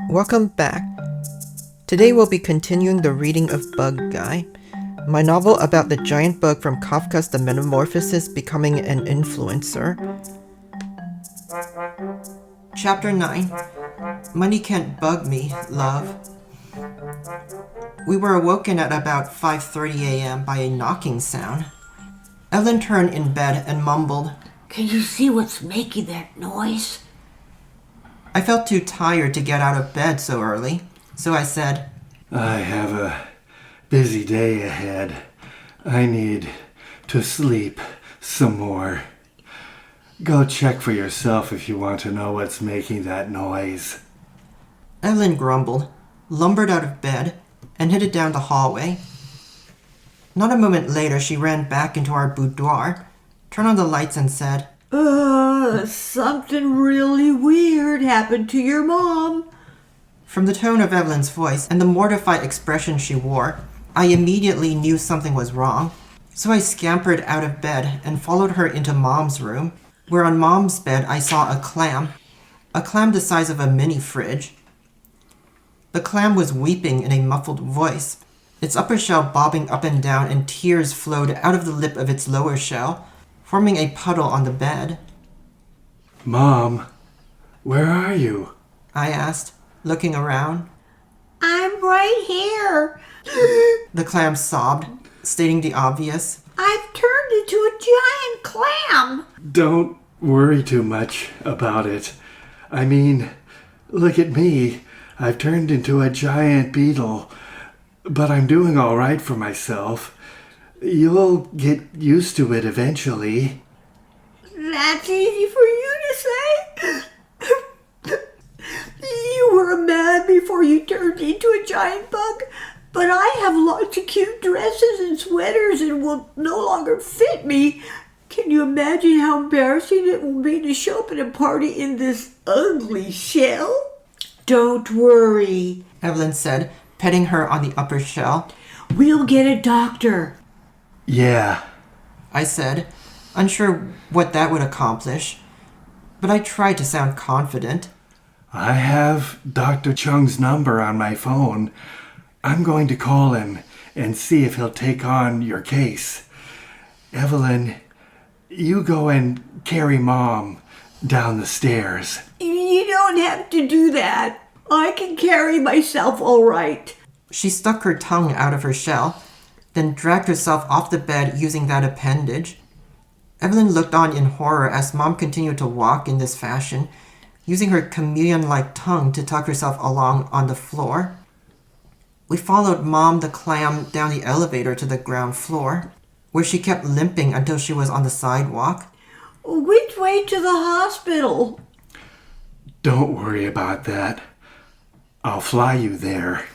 Welcome back. Today we'll be continuing the reading of Bug Guy, my novel about the giant bug from Kafka's The Metamorphosis becoming an influencer. Chapter 9. Money Can't Bug Me, Love. We were awoken at about 5:30 a.m. by a knocking sound. Ellen turned in bed and mumbled, "Can you see what's making that noise?" I felt too tired to get out of bed so early, so I said, "I have a busy day ahead. I need to sleep some more. Go check for yourself if you want to know what's making that noise." Ellen grumbled, lumbered out of bed, and headed down the hallway. Not a moment later, she ran back into our boudoir, turned on the lights, and said, Something really weird happened to your mom." From the tone of Evelyn's voice and the mortified expression she wore, I immediately knew something was wrong. So I scampered out of bed and followed her into Mom's room, where on Mom's bed I saw a clam the size of a mini fridge. The clam was weeping in a muffled voice, its upper shell bobbing up and down, and tears flowed out of the lip of its lower shell, forming a puddle on the bed. "Mom, where are you?" I asked, looking around. "I'm right here." The clam sobbed, stating the obvious. "I've turned into a giant clam." "Don't worry too much about it. I mean, look at me. I've turned into a giant beetle, but I'm doing all right for myself. You'll get used to it eventually." That's easy for you to say. You were a man before you turned into a giant bug, but I have lots of cute dresses and sweaters and will no longer fit me. Can you imagine how embarrassing it will be to show up at a party in this ugly shell? "Don't worry," Evelyn said, petting her on the upper shell. "We'll get a doctor." "Yeah," I said, unsure what that would accomplish, but I tried to sound confident. "I have Dr. Chung's number on my phone. I'm going to call him and see if he'll take on your case. Evelyn, you go and carry Mom down the stairs." "You don't have to do that. I can carry myself all right." She stuck her tongue out of her shell, then dragged herself off the bed using that appendage. Evelyn looked on in horror as Mom continued to walk in this fashion, using her chameleon-like tongue to tuck herself along on the floor. We followed Mom the clam down the elevator to the ground floor, where she kept limping until she was on the sidewalk. "Which way to the hospital?" "Don't worry about that. I'll fly you there."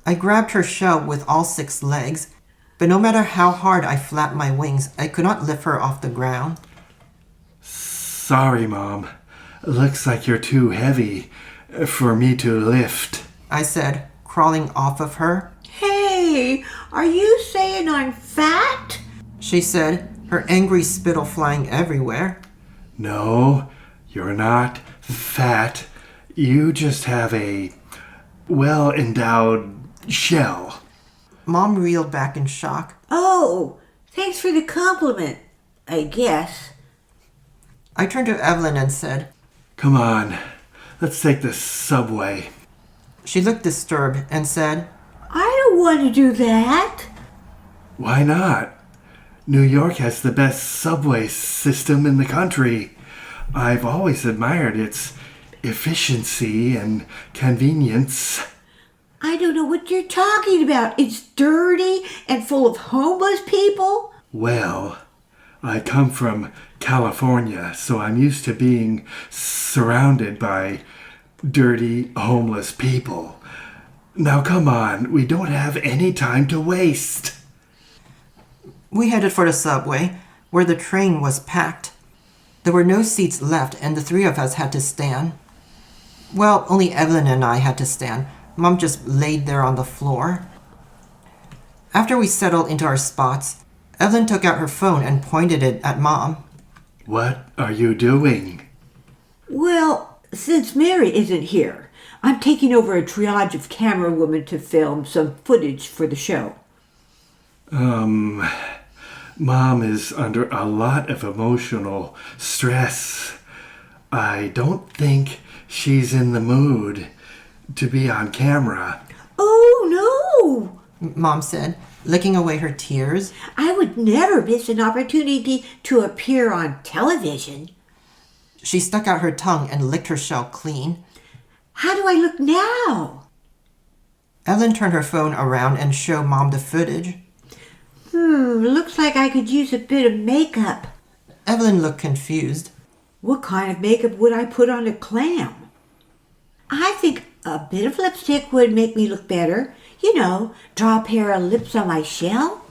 I grabbed her shell with all 6 legs, but no matter how hard I flapped my wings, I could not lift her off the ground. "Sorry, Mom. Looks like you're too heavy for me to lift," I said, crawling off of her. "Hey, are you saying I'm fat?" She said, her angry spittle flying everywhere. "No, you're not fat. You just have a well-endowed shell." Mom reeled back in shock. "Oh, thanks for the compliment, I guess." I turned to Evelyn and said, "Come on, let's take the subway." She looked disturbed and said, "I don't want to do that." "Why not? New York has the best subway system in the country. I've always admired its efficiency and convenience." "I don't know what you're talking about. It's dirty and full of homeless people." "Well, I come from California, so I'm used to being surrounded by dirty, homeless people. Now come on, we don't have any time to waste." We headed for the subway, where the train was packed. There were no seats left, and the 3 of us had to stand. Well, only Evelyn and I had to stand. Mom just laid there on the floor. After we settled into our spots, Evelyn took out her phone and pointed it at Mom. "What are you doing?" "Well, since Mary isn't here, I'm taking over a triage of camera women to film some footage for the show. Mom is under a lot of emotional stress. I don't think she's in the mood to be on camera. Oh, no! Mom said, licking away her tears. I would never miss an opportunity to appear on television. She stuck out her tongue and licked her shell clean. How do I look now? Evelyn turned her phone around and showed Mom the footage. Looks like I could use a bit of makeup. Evelyn looked confused. What kind of makeup would I put on a clam? I think a bit of lipstick would make me look better. You know, draw a pair of lips on my shell.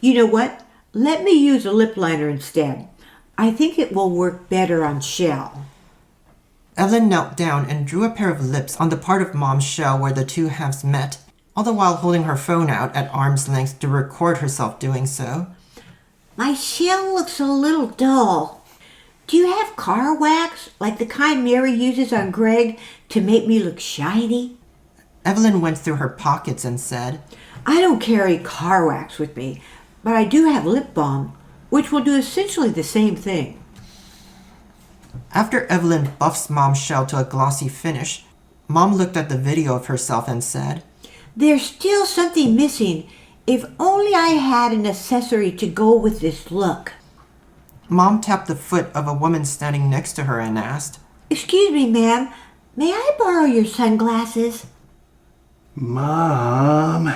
You know what? Let me use a lip liner instead. I think it will work better on shell. Evelyn knelt down and drew a pair of lips on the part of Mom's shell where the two halves met, all the while holding her phone out at arm's length to record herself doing so. My shell looks a little dull. Do you have car wax, like the kind Mary uses on Greg, to make me look shiny? Evelyn went through her pockets and said, I don't carry car wax with me, but I do have lip balm, which will do essentially the same thing. After Evelyn buffs Mom's shell to a glossy finish, Mom looked at the video of herself and said, There's still something missing. If only I had an accessory to go with this look. Mom tapped the foot of a woman standing next to her and asked, Excuse me, ma'am. May I borrow your sunglasses? Mom,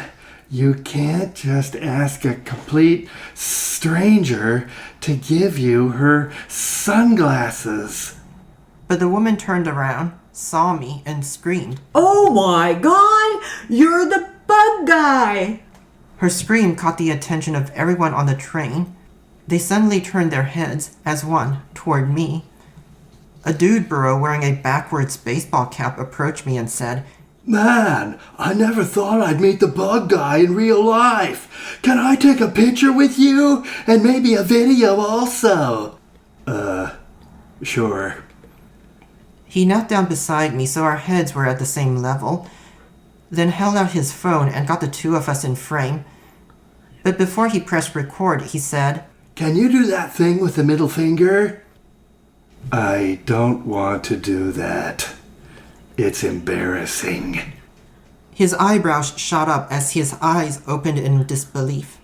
you can't just ask a complete stranger to give you her sunglasses. But the woman turned around, saw me, and screamed. Oh my God! You're the bug guy! Her scream caught the attention of everyone on the train. They suddenly turned their heads, as one, toward me. A dude burro wearing a backwards baseball cap approached me and said, Man, I never thought I'd meet the bug guy in real life. Can I take a picture with you? And maybe a video also? Sure. He knelt down beside me so our heads were at the same level, then held out his phone and got the two of us in frame. But before he pressed record, he said, Can you do that thing with the middle finger? I don't want to do that. It's embarrassing. His eyebrows shot up as his eyes opened in disbelief.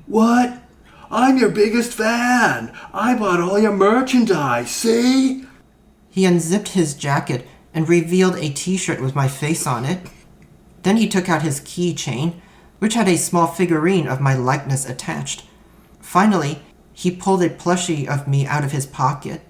What? I'm your biggest fan. I bought all your merchandise, see? He unzipped his jacket and revealed a t-shirt with my face on it. Then he took out his keychain, which had a small figurine of my likeness attached. Finally, he pulled a plushie of me out of his pocket.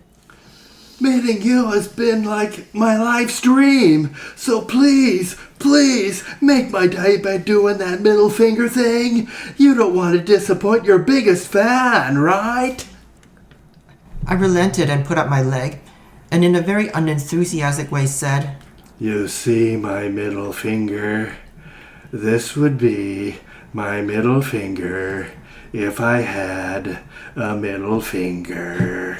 Meeting you has been like my life's dream. So please, please, make my day by doing that middle finger thing. You don't want to disappoint your biggest fan, right? I relented and put up my leg, and in a very unenthusiastic way said, You see my middle finger? This would be my middle finger if I had a middle finger.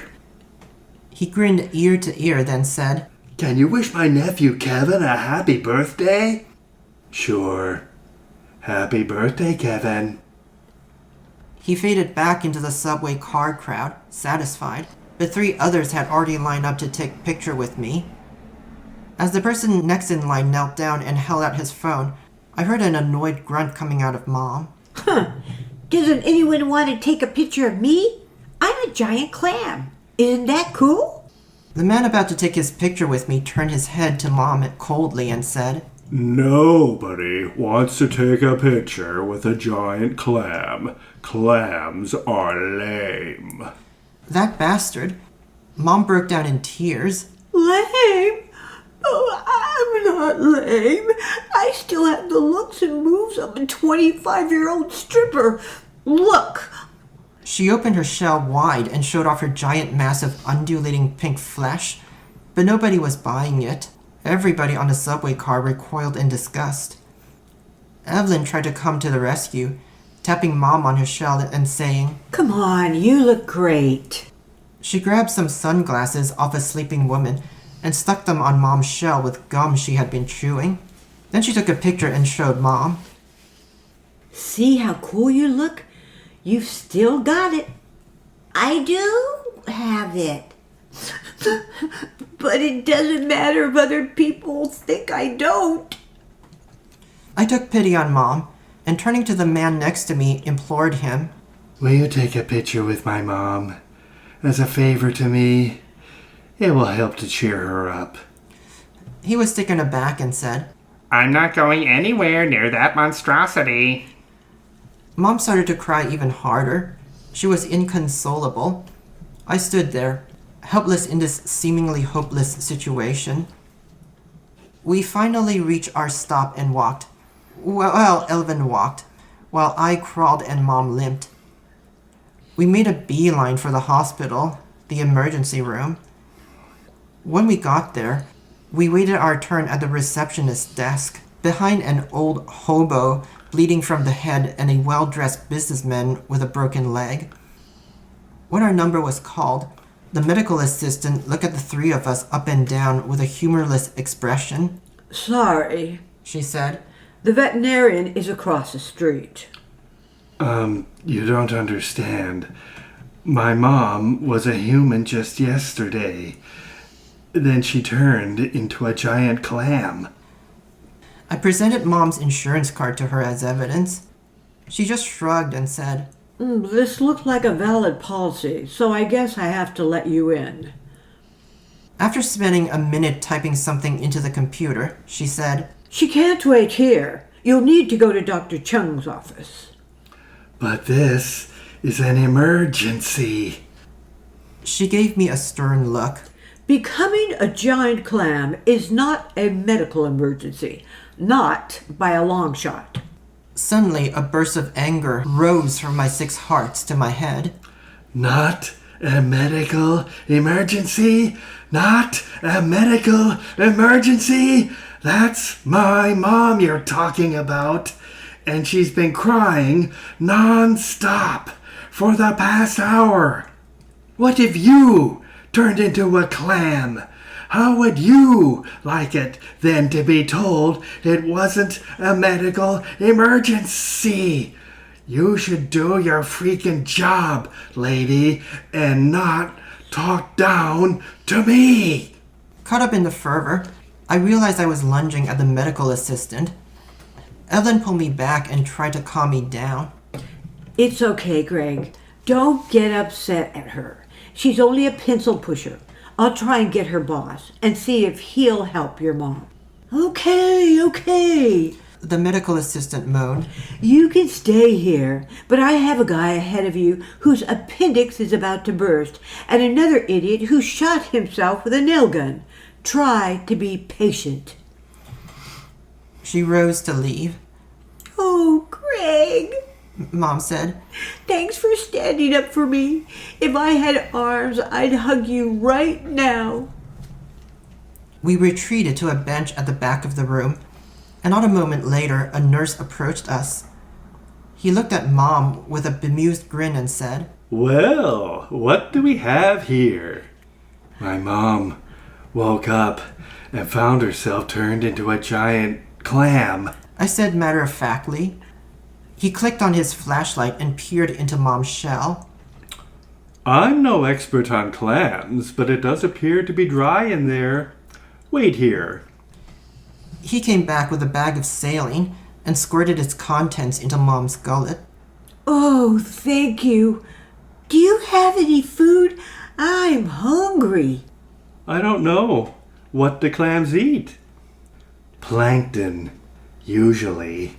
He grinned ear to ear, then said, Can you wish my nephew Kevin a happy birthday? Sure. Happy birthday, Kevin. He faded back into the subway car crowd, satisfied, but 3 others had already lined up to take a picture with me. As the person next in line knelt down and held out his phone, I heard an annoyed grunt coming out of Mom. Doesn't anyone want to take a picture of me? I'm a giant clam. Isn't that cool? The man about to take his picture with me turned his head to Mom coldly and said, Nobody wants to take a picture with a giant clam. Clams are lame. That bastard. Mom broke down in tears. Lame? Oh, I'm not lame. I still have the looks and moves of a 25-year-old stripper. Look. She opened her shell wide and showed off her giant mass of undulating pink flesh, but nobody was buying it. Everybody on the subway car recoiled in disgust. Evelyn tried to come to the rescue, tapping Mom on her shell and saying, Come on, you look great. She grabbed some sunglasses off a sleeping woman and stuck them on Mom's shell with gum she had been chewing. Then she took a picture and showed Mom. See how cool you look? You've still got it. I do have it. But it doesn't matter if other people think I don't. I took pity on Mom, and turning to the man next to me, implored him. Will you take a picture with my mom? As a favor to me? It will help to cheer her up. He was taken aback and said, I'm not going anywhere near that monstrosity. Mom started to cry even harder. She was inconsolable. I stood there, helpless in this seemingly hopeless situation. We finally reached our stop and walked. Well, Elvin walked, while I crawled and Mom limped. We made a beeline for the hospital, the emergency room. When we got there, we waited our turn at the receptionist's desk, behind an old hobo bleeding from the head and a well-dressed businessman with a broken leg. When our number was called, the medical assistant looked at the three of us up and down with a humorless expression. Sorry, She said, the veterinarian is across the street. You don't understand. My mom was a human just yesterday. Then she turned into a giant clam. I presented Mom's insurance card to her as evidence. She just shrugged and said, This looked like a valid policy, so I guess I have to let you in. After spending a minute typing something into the computer, she said, She can't wait here. You'll need to go to Dr. Chung's office. But this is an emergency. She gave me a stern look. Becoming a giant clam is not a medical emergency, not by a long shot. Suddenly, a burst of anger rose from my 6 hearts to my head. Not a medical emergency? Not a medical emergency? That's my mom you're talking about. And she's been crying non-stop for the past hour. What if you turned into a clam? How would you like it then to be told it wasn't a medical emergency? You should do your freaking job, lady, and not talk down to me. Caught up in the fervor, I realized I was lunging at the medical assistant. Evelyn pulled me back and tried to calm me down. It's okay, Greg. Don't get upset at her. She's only a pencil pusher. I'll try and get her boss and see if he'll help your mom. Okay. The medical assistant moaned. You can stay here, but I have a guy ahead of you whose appendix is about to burst and another idiot who shot himself with a nail gun. Try to be patient. She rose to leave. Oh, Greg, Mom said, thanks for standing up for me. If I had arms, I'd hug you right now. We retreated to a bench at the back of the room, and not a moment later, a nurse approached us. He looked at Mom with a bemused grin and said, Well, what do we have here? My mom woke up and found herself turned into a giant clam. I said matter-of-factly. He clicked on his flashlight and peered into Mom's shell. I'm no expert on clams, but it does appear to be dry in there. Wait here. He came back with a bag of saline and squirted its contents into Mom's gullet. Oh, thank you. Do you have any food? I'm hungry. I don't know. What do clams eat? Plankton, usually.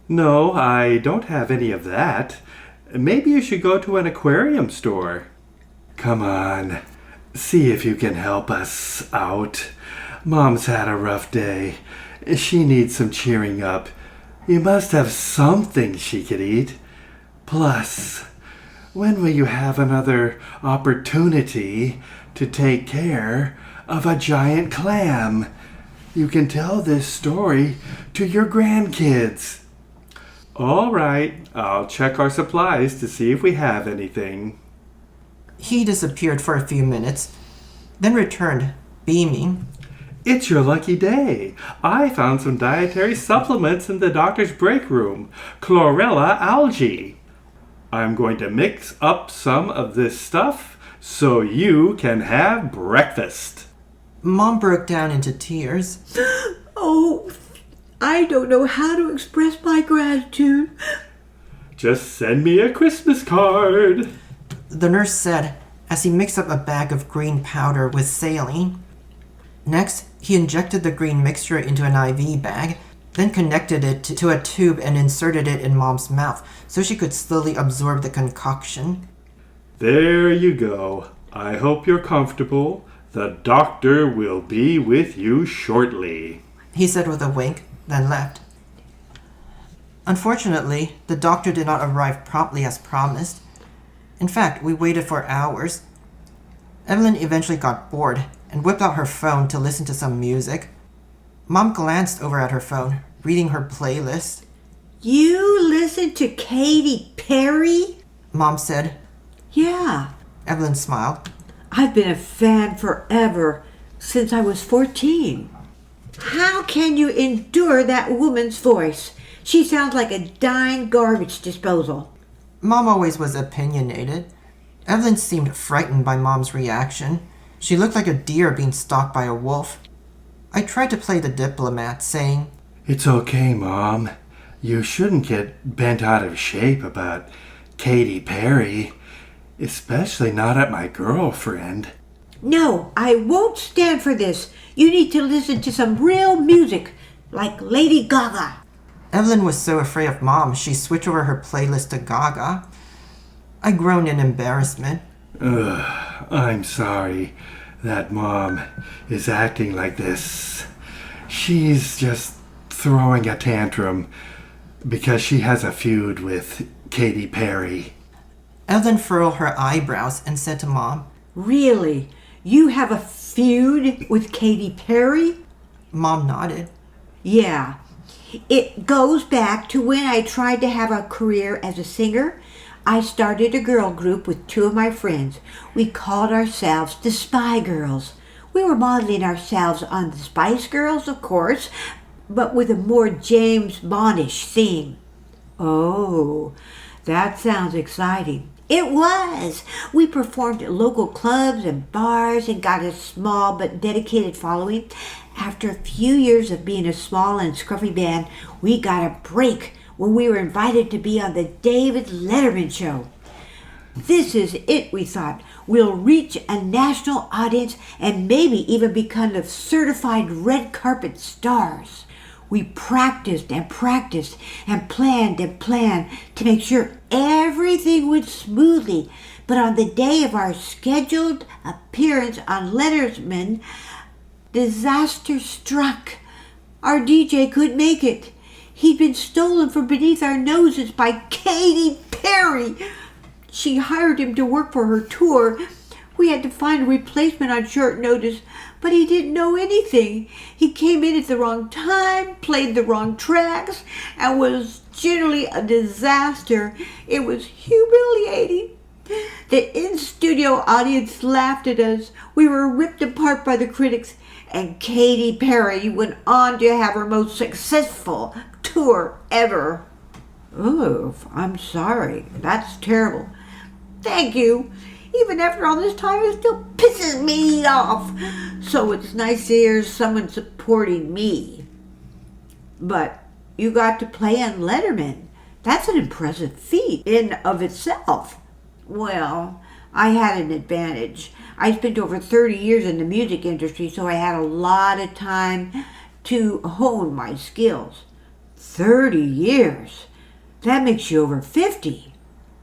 No, I don't have any of that. Maybe you should go to an aquarium store. Come on, see if you can help us out. Mom's had a rough day. She needs some cheering up. You must have something she could eat. Plus, when will you have another opportunity to take care of a giant clam? You can tell this story to your grandkids. All right, I'll check our supplies to see if we have anything. He disappeared for a few minutes, then returned, beaming. It's your lucky day. I found some dietary supplements in the doctor's break room. Chlorella algae. I'm going to mix up some of this stuff so you can have breakfast. Mom broke down into tears. Oh, I don't know how to express my gratitude. Just send me a Christmas card. The nurse said as he mixed up a bag of green powder with saline. Next, he injected the green mixture into an IV bag, then connected it to a tube and inserted it in Mom's mouth so she could slowly absorb the concoction. There you go. I hope you're comfortable. The doctor will be with you shortly, He said with a wink, then left. Unfortunately, the doctor did not arrive promptly as promised. In fact, we waited for hours. Evelyn eventually got bored and whipped out her phone to listen to some music. Mom glanced over at her phone, reading her playlist. You listen to Katy Perry? Mom said. Yeah, Evelyn smiled. I've been a fan forever, since I was 14. How can you endure that woman's voice? She sounds like a dying garbage disposal. Mom always was opinionated. Evelyn seemed frightened by Mom's reaction. She looked like a deer being stalked by a wolf. I tried to play the diplomat, saying, It's okay, Mom. You shouldn't get bent out of shape about Katy Perry, especially not at my girlfriend. No, I won't stand for this. You need to listen to some real music, like Lady Gaga. Evelyn was so afraid of Mom, she switched over her playlist to Gaga. I groaned in embarrassment. I'm sorry that Mom is acting like this. She's just throwing a tantrum because she has a feud with Katy Perry. Evelyn furrowed her eyebrows and said to Mom, Really? You have a feud with Katy Perry? Mom nodded. Yeah. It goes back to when I tried to have a career as a singer. I started a girl group with two of my friends. We called ourselves the Spy Girls. We were modeling ourselves on the Spice Girls, of course, but with a more James Bondish theme. Oh, that sounds exciting. It was. We performed at local clubs and bars and got a small but dedicated following. After a few years of being a small and scruffy band, we got a break when we were invited to be on the David Letterman show. This is it, we thought. We'll reach a national audience and maybe even become the certified red carpet stars. We practiced and practiced and planned to make sure everything went smoothly. But on the day of our scheduled appearance on Letterman, disaster struck. Our DJ couldn't make it. He'd been stolen from beneath our noses by Katy Perry. She hired him to work for her tour. We had to find a replacement on short notice, but he didn't know anything. He came in at the wrong time, played the wrong tracks, and was generally a disaster. It was humiliating. The in-studio audience laughed at us. We were ripped apart by the critics, and Katy Perry went on to have her most successful tour ever. Oh, I'm sorry. That's terrible. Thank you. Even after all this time, it still pisses me off. So it's nice to hear someone supporting me. But you got to play on Letterman. That's an impressive feat in of itself. Well, I had an advantage. I spent over 30 years in the music industry, so I had a lot of time to hone my skills. 30 years? That makes you over 50.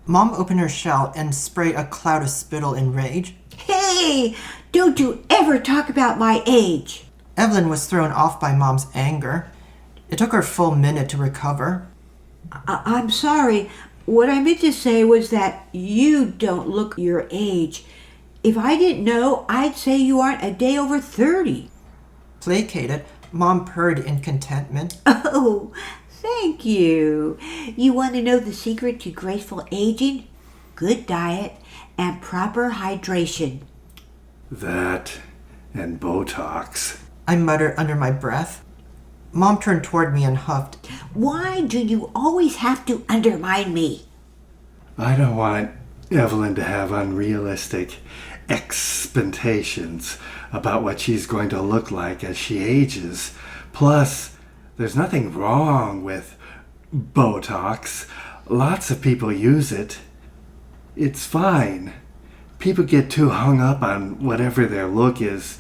Mom opened her shell and sprayed a cloud of spittle in rage. Hey, don't you ever talk about my age. Evelyn was thrown off by Mom's anger. It took her a full minute to recover. I'm sorry. What I meant to say was that you don't look your age. If I didn't know, I'd say you aren't a day over 30. Placated, Mom purred in contentment. Oh, thank you. You want to know the secret to graceful aging? Good diet and proper hydration. That and Botox. I muttered under my breath. Mom turned toward me and huffed. Why do you always have to undermine me? I don't want Evelyn to have unrealistic expectations about what she's going to look like as she ages. Plus, there's nothing wrong with Botox. Lots of people use it. It's fine. People get too hung up on whatever their look is,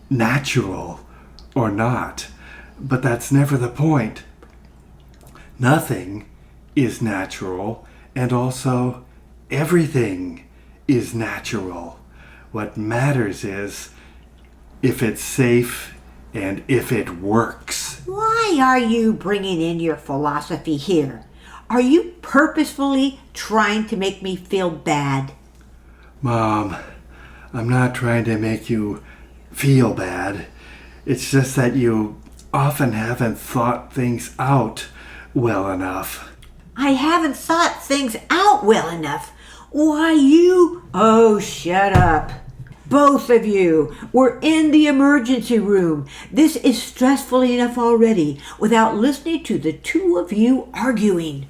natural or not. But that's never the point. Nothing is natural, and also everything is natural. What matters is if it's safe and if it works. Why are you bringing in your philosophy here? Are you purposefully trying to make me feel bad? Mom, I'm not trying to make you feel bad. It's just that you often haven't thought things out well enough. I haven't thought things out well enough. Why, you... Oh, shut up. Both of you. We're in the emergency room. This is stressful enough already without listening to the two of you arguing.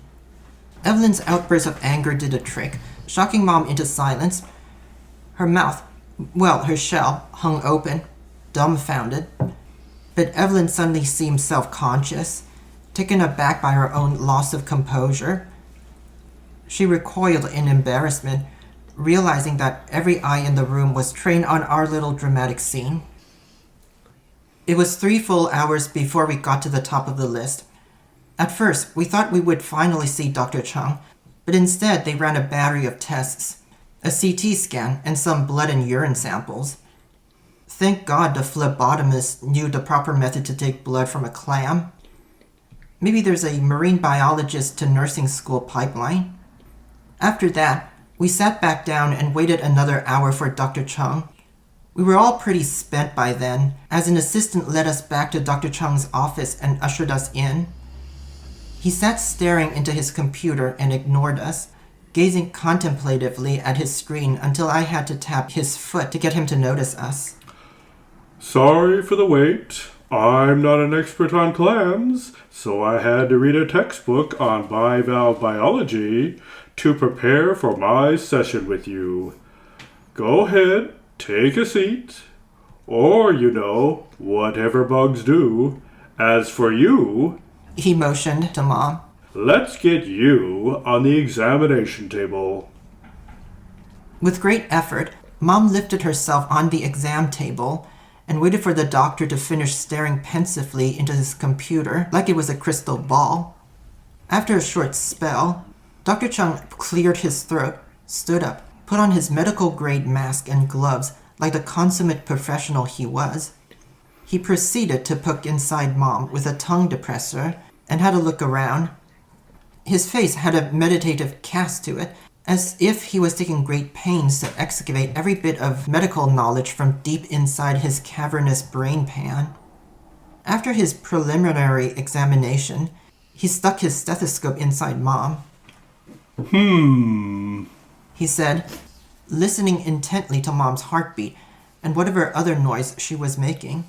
Evelyn's outburst of anger did a trick, shocking Mom into silence. Her mouth, well, her shell, hung open, dumbfounded. But Evelyn suddenly seemed self-conscious, taken aback by her own loss of composure. She recoiled in embarrassment, realizing that every eye in the room was trained on our little dramatic scene. It was 3 full hours before we got to the top of the list. At first, we thought we would finally see Dr. Chung, but instead they ran a battery of tests, a CT scan, and some blood and urine samples. Thank God the phlebotomist knew the proper method to take blood from a clam. Maybe there's a marine biologist to nursing school pipeline. After that, we sat back down and waited another hour for Dr. Chung. We were all pretty spent by then, as an assistant led us back to Dr. Chung's office and ushered us in. He sat staring into his computer and ignored us, gazing contemplatively at his screen until I had to tap his foot to get him to notice us. Sorry for the wait. I'm not an expert on clams, so I had to read a textbook on bivalve biology to prepare for my session with you. Go ahead, take a seat. Or, whatever bugs do. As for you, He motioned to Mom. let's get you on the examination table. With great effort, Mom lifted herself on the exam table and waited for the doctor to finish staring pensively into his computer like it was a crystal ball. After a short spell, Dr. Chung cleared his throat, stood up, put on his medical-grade mask and gloves like the consummate professional he was. He proceeded to poke inside Mom with a tongue depressor and had a look around. His face had a meditative cast to it, as if he was taking great pains to excavate every bit of medical knowledge from deep inside his cavernous brain pan. After his preliminary examination, he stuck his stethoscope inside Mom. He said, listening intently to Mom's heartbeat and whatever other noise she was making.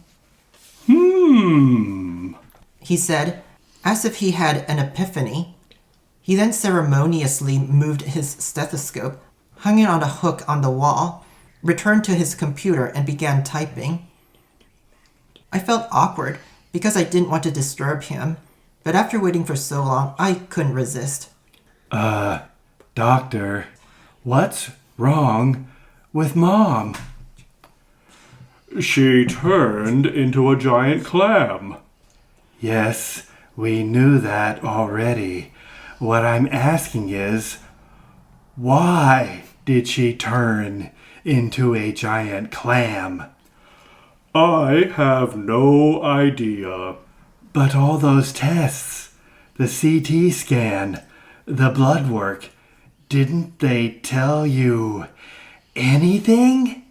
He said, as if he had an epiphany. He then ceremoniously moved his stethoscope, hung it on a hook on the wall, returned to his computer, and began typing. I felt awkward because I didn't want to disturb him, but after waiting for so long, I couldn't resist. Doctor, what's wrong with Mom? She turned into a giant clam. Yes, we knew that already. What I'm asking is, why did she turn into a giant clam? I have no idea. But all those tests, the CT scan, the blood work, didn't they tell you anything?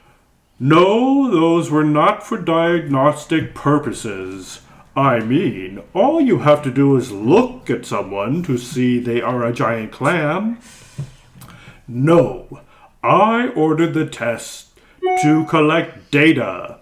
No, those were not for diagnostic purposes. I mean, all you have to do is look at someone to see they are a giant clam. No, I ordered the tests to collect data.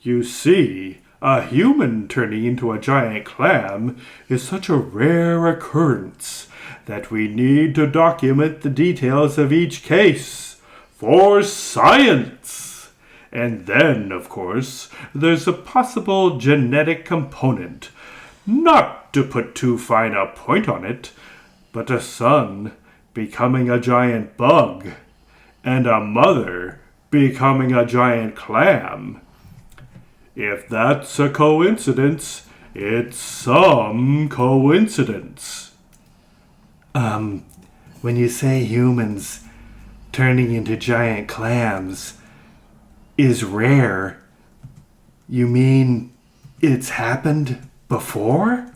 You see, a human turning into a giant clam is such a rare occurrence that we need to document the details of each case for science. And then, of course, there's a possible genetic component. Not to put too fine a point on it, but a son becoming a giant bug and a mother becoming a giant clam. If that's a coincidence, it's some coincidence. When you say humans turning into giant clams is rare, you mean it's happened before?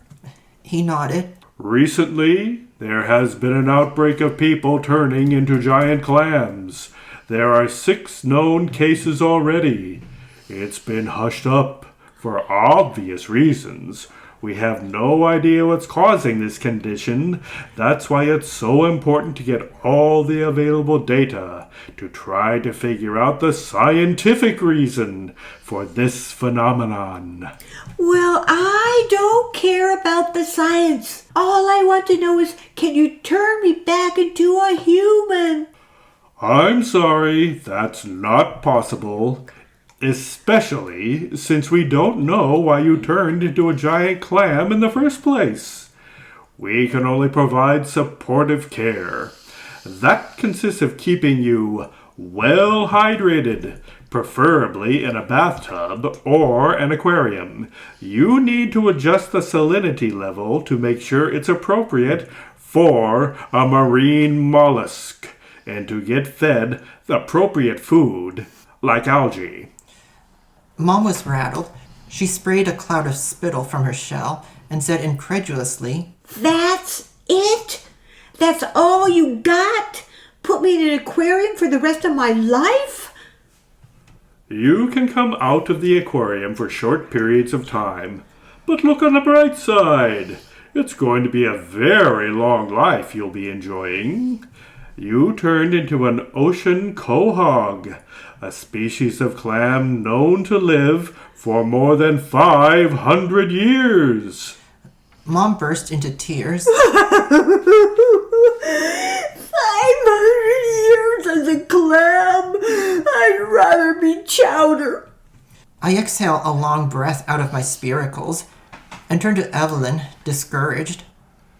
He nodded. Recently, there has been an outbreak of people turning into giant clams. There are 6 known cases already. It's been hushed up for obvious reasons. We have no idea what's causing this condition. That's why it's so important to get all the available data to try to figure out the scientific reason for this phenomenon. Well, I don't care about the science. All I want to know is, can you turn me back into a human? I'm sorry, that's not possible. Especially since we don't know why you turned into a giant clam in the first place. We can only provide supportive care. That consists of keeping you well hydrated, preferably in a bathtub or an aquarium. You need to adjust the salinity level to make sure it's appropriate for a marine mollusk, and to get fed the appropriate food, like algae. Mom was rattled. She sprayed a cloud of spittle from her shell and said incredulously, That's it? That's all you got? Put me in an aquarium for the rest of my life? You can come out of the aquarium for short periods of time. But look on the bright side. It's going to be a very long life you'll be enjoying. You turned into an ocean quahog, a species of clam known to live for more than 500 years. Mom burst into tears. 500 years as a clam? I'd rather be chowder. I exhale a long breath out of my spiracles and turn to Evelyn, discouraged.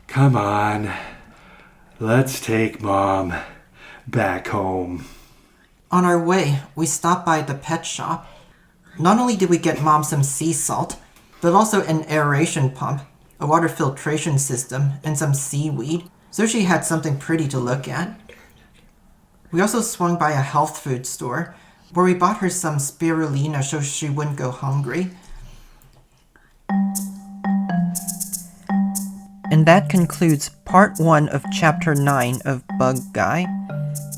Come on. Let's take Mom back home. On our way, we stopped by the pet shop. Not only did we get Mom some sea salt, but also an aeration pump, a water filtration system, and some seaweed, so she had something pretty to look at. We also swung by a health food store, where we bought her some spirulina so she wouldn't go hungry. And that concludes part 1 of chapter 9 of Bug Guy.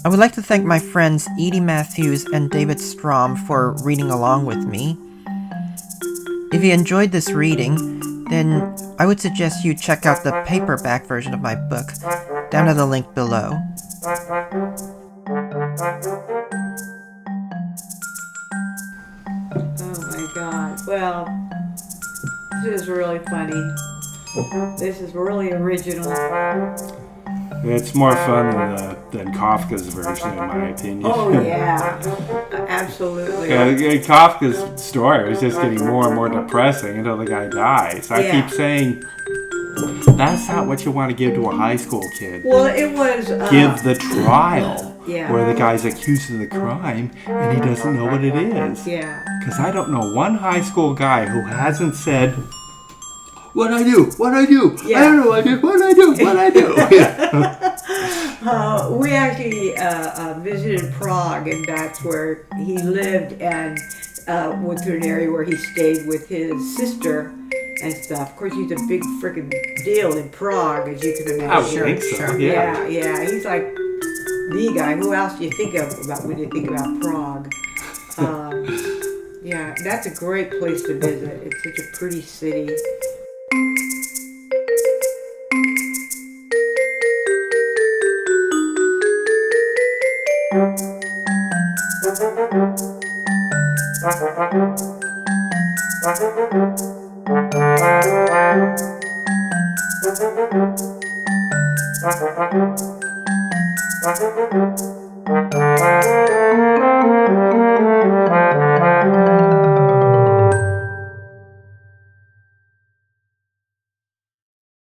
I would like to thank my friends Edie Matthews and David Strom for reading along with me. If you enjoyed this reading, then I would suggest you check out the paperback version of my book, down at the link below. Oh my god. Well, this is really funny. This is really original. It's more fun than Kafka's version, in my opinion. Oh yeah, absolutely. Kafka's story was just getting more and more depressing until the guy dies. I keep saying, that's not what you want to give to a high school kid. Well, it was... Give the trial, Yeah. where the guy's accused of the crime and he doesn't know what it is. Yeah. Because I don't know one high school guy who hasn't said, What I do? What I do? Yeah. I don't know what I do. What I do? What I do? We actually visited Prague, and that's where he lived, and went to an area where he stayed with his sister and stuff. Of course, he's a big freaking deal in Prague, as you can imagine. I would think so. Yeah. Yeah. He's like the guy. Who else do you think of about when you think about Prague? Yeah, that's a great place to visit. It's such a pretty city.